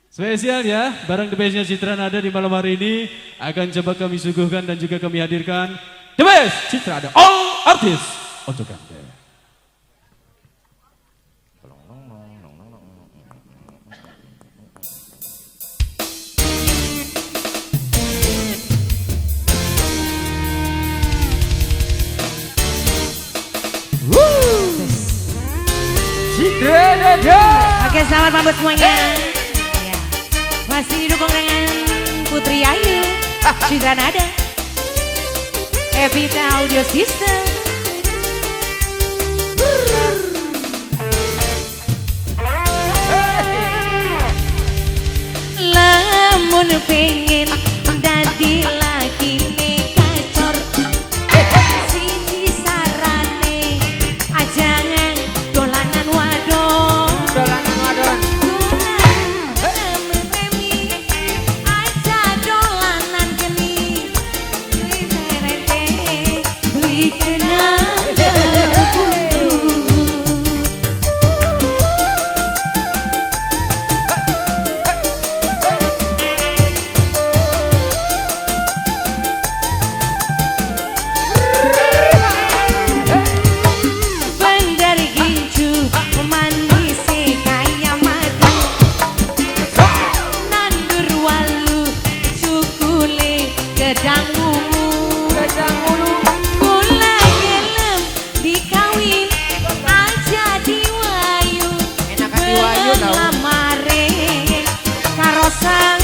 Spesial ya, barang The Best-nya Citra Nada di malam hari ini akan coba kami suguhkan dan juga kami hadirkan The Best Citra Nada All Artist untuk Anda. Citra Nada. Oke, selamat pambut semuanya. Ya. Masih didukung dengan Putri Ayu, Citra Nada, Evita Audio System. Lamun pengen dadi lagi kacor, siji sarane ajangan dolanan wadon. Dolanan wadon. Aja dolanan geni, beli kenal gedang ulu, kula gelem dikawin aja diwayu, enak diwayu tau. lamare karo sang